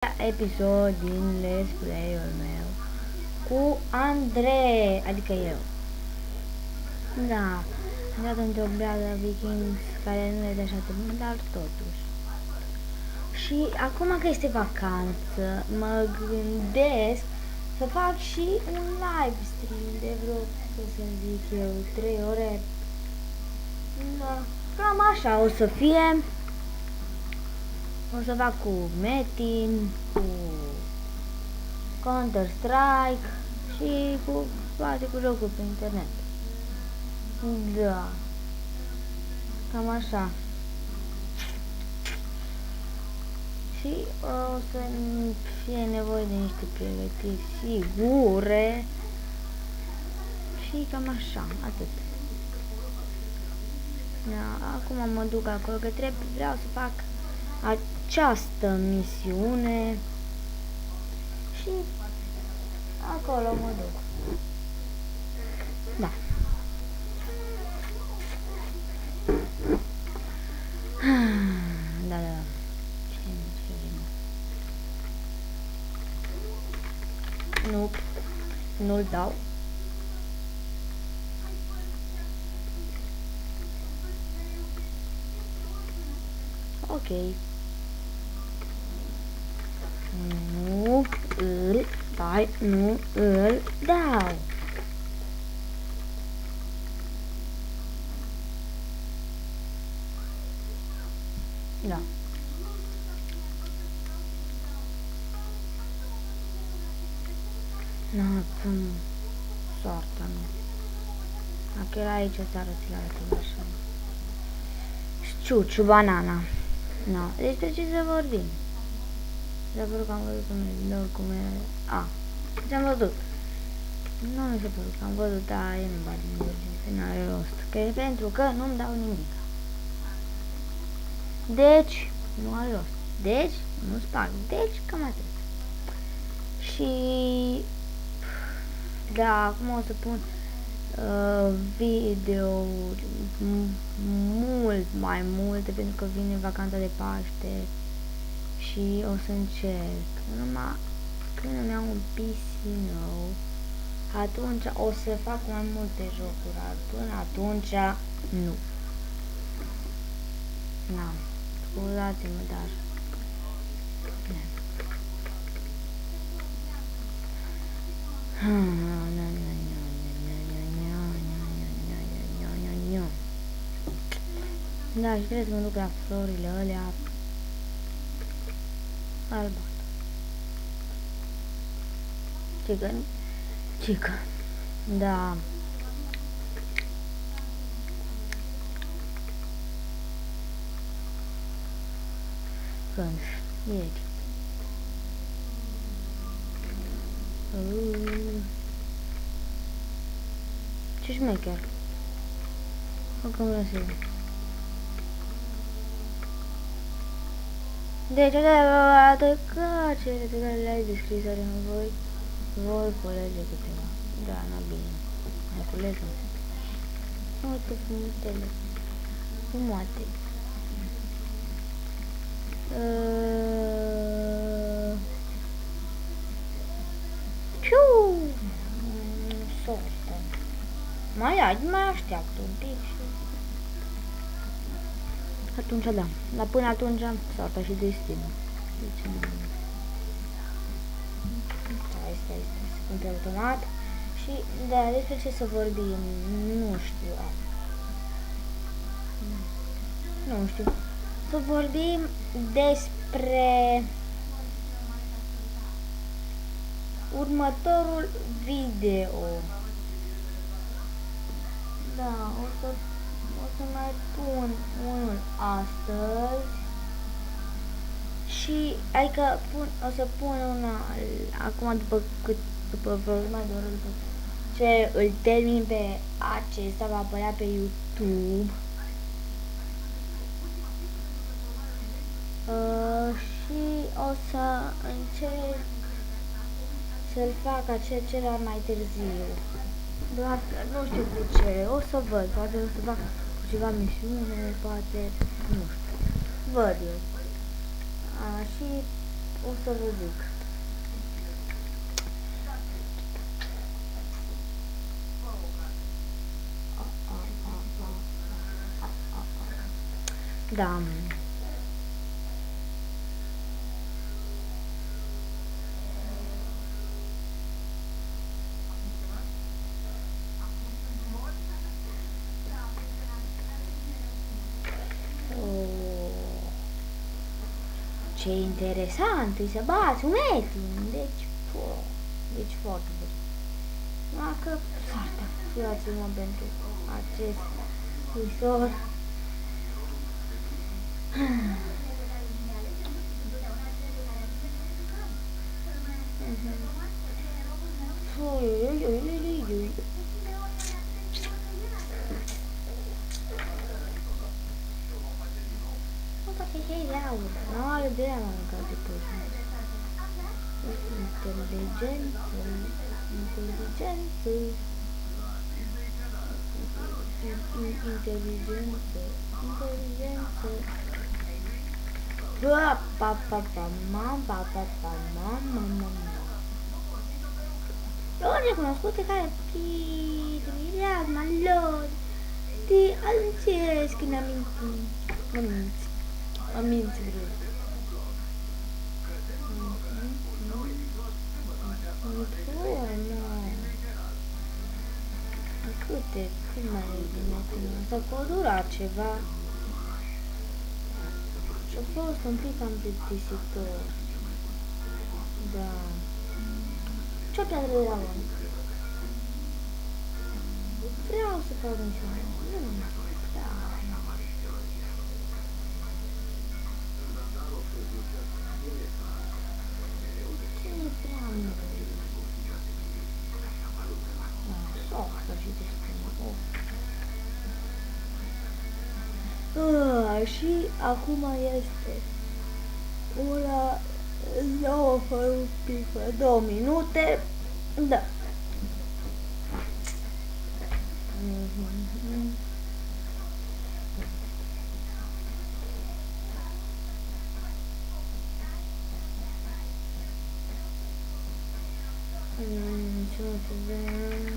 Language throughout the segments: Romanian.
Episod din Let's Play-ul meu cu Andrei, adică eu. Da, am dat într-o brează Vikings care nu e de așa de bun, dar totuși. Și acum că este vacanță, mă gândesc să fac și un live stream de vreo, să zic eu, 3 ore. Da, cam așa o să fie. O să fac cu Metin, cu Counter-Strike și cu toate cu jocuri pe internet. Da, cam așa. Și o să fie nevoie de niște pregătiri sigure. Și cam așa, atât. Da, acum mă duc acolo că vreau să fac această misiune și acolo mă duc. Da. Da. Nu-l dau. Ok. Nu îl dai, nu îl dau. Da. Nu, cum soarta mea. Dacă era aici seara ți-l arătăm așa. Ciuciu, banana. No, despre ce să vorbim? S-a părut că am văzut cum e... A, ți-am văzut. Nu mi se părut că am văzut, dar eu nu bag nimic, nu are rost. Că e pentru că nu-mi dau nimic. Deci, nu are rost. Deci, nu sparg. Deci, cam atât. Și... Da, acum o să pun video mult mai multe pentru că vine vacanța de Paște și o să încerc. Numai când îmi iau un PC nou, atunci o să fac mai multe jocuri, până atunci nu. Na, scuzați-mă, dar da, și trebuie să mă duc la florile alea albate. Cică. Da. Când? Ieri. Ce șmecher. Acum vreau să zic. Deci, atât că cele pe care le-ai descris are în voi culege câteva. Da, na bine. Mai culegem. Uite frumutele. Frumoate. Ciu! Sortă. Mai așteaptă un pic și... Atunci da, dar până atunci soarta și destinul. Deci, Stai, se pun pe automat. Și da, despre ce să vorbim, nu știu. Nu știu. Să vorbim despre următorul video. Da, o să mai pun unul astăzi și adică o să pun una acum după vreo jumătate de oră după ce îl termin pe acesta, va apărea pe YouTube. Și o să încerc să-l fac acela mai târziu. Doar că nu știu de ce, o să văd, poate o să fac cu ceva misiune, poate, nu știu, văd eu. Și O să vă zic. Da. Ce interesant e să bați un Etin. Deci foarte bun. Dacă soarta, scuzați-mă pentru acest visor. Nu are de ea m-am mâncat de pâine. Inteligență. Lor riconoscute care mireasma lor de înțeles când am mințit greu. Cât mai e din acum? Sau că a durat ceva. Și a fost un pic cam plictisitor. Da. Ce-o piatră de la om? Vreau să fac niciodată. Nu. Da. Ce e prea mult? Să citești și acum este ora 9 fără un pic, fără 2 minute. Da. Ce să vedem.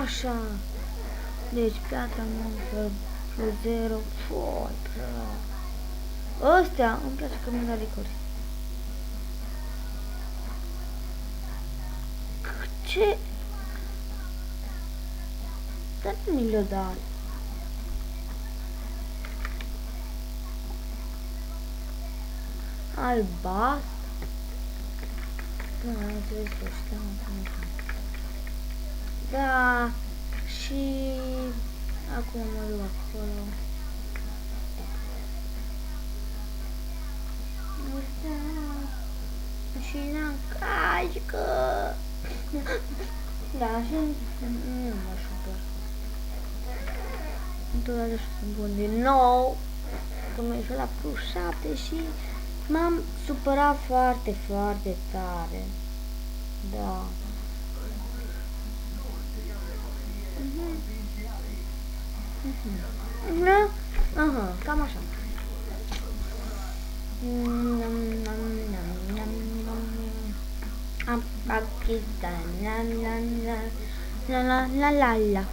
Așa. Deci piatra monstră plus 0. Ăstea îmi place că mi-a licori. Ce? Dar nu mi le-o dat. Albast. Nu, am înțeles că știam. Da, și acum mă duc acolo. Și n-am cașcă. Da, și nu mă supăr. Întotdeauna sunt bun din nou. Că mi-a ieșit la plus 7 și m-am supărat foarte, foarte tare. Da. Aha, cam așa. Am Pakistan, la.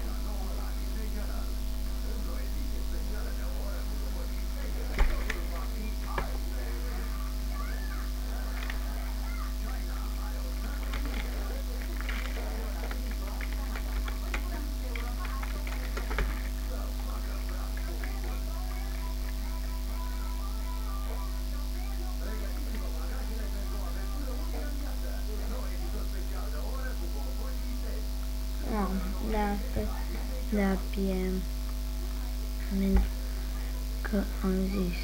Da, PM. Pentru că am zis.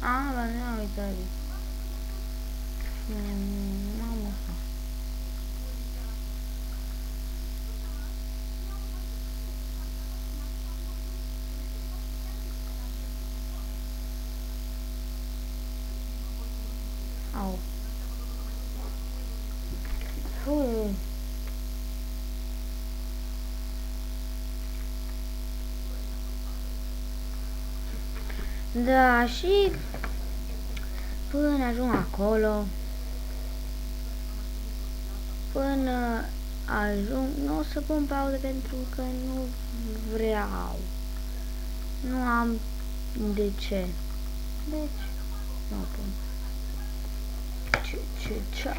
Dar n-am uitat. Mamă. Da, și până ajung acolo, până ajung, nu o să pun pauză pentru că nu vreau. Nu am de ce. Deci, nu pun. Ce.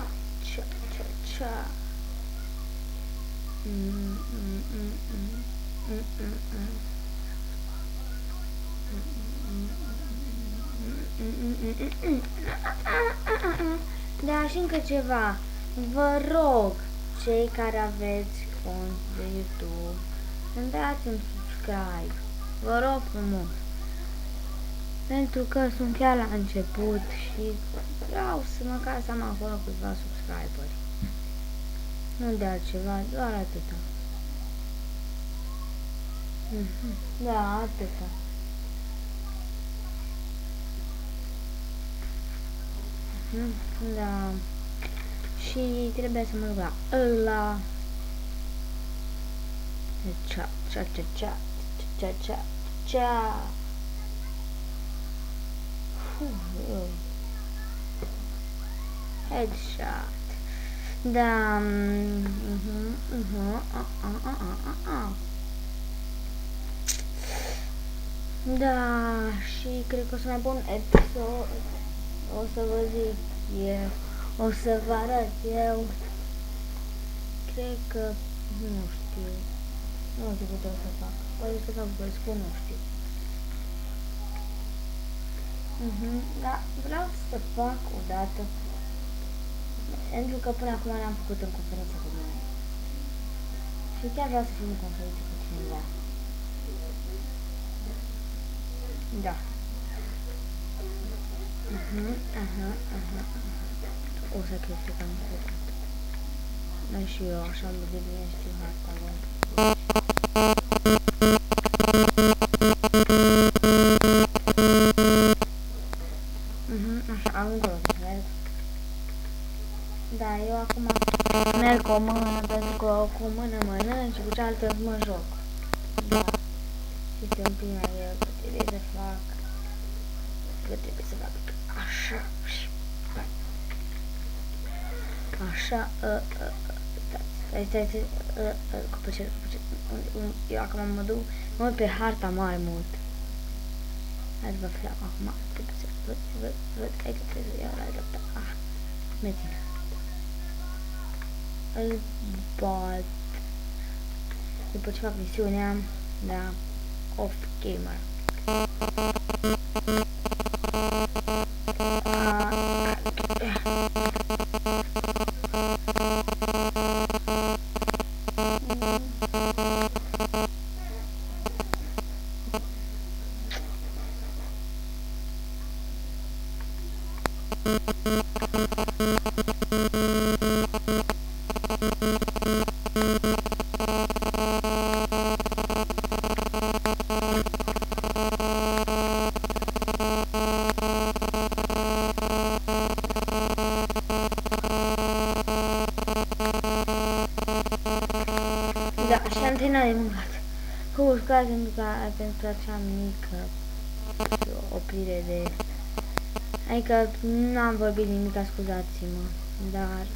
Da, și încă ceva. Vă rog, cei care aveți cont de YouTube, să-mi dați un subscribe. Vă rog frumos. Pentru că sunt chiar la început și vreau să măcar să am acolo câțiva subscriberi. Nu de altceva, doar atâta. Da, atâta. Da. Și trebuie să mă duc la ăla. Cea. Headshot. Da. Da, și cred că o să mai pun episod. O să vă zic eu. O să vă arăt eu. Cred că nu știu. Nu știu câte o să fac. Poate să fac vă spun, nu știu. Da, vreau să fac o dată. Pentru că până acum n-am făcut în conferință cu mine. Și chiar vreau să fiu în conferință cu cineva. Da. O să criticăm curând. Da, și eu așa de bine știu harta lor. Așa, am încolo să merg. Da, eu acum merg cu o mână, pentru că cu o mână mănânc și cu cealaltă mă joc. Da. Și este un pic mai greu, că trebuie să fac. Așa și așa, stai, cu plăcere, eu acum mă duc pe harta mai mult. Hai să vă fiu acum, văd, aici trebuie, iau la dreapta, metin. Îl bat, după ce fac misiunea, da, off gamer. Da, și am terminat de mâncat. Cu scuze pentru acea mică oprire de... Adică nu am vorbit nimic, scuzați-mă, dar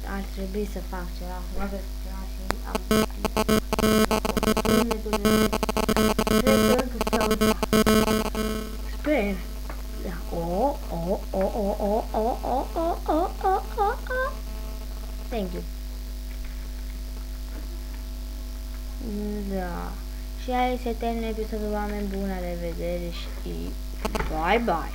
ar trebui să fac ceva, și sper. Thank you. Da. Și aici se termină episodul, oameni, bună revedere și bye bye.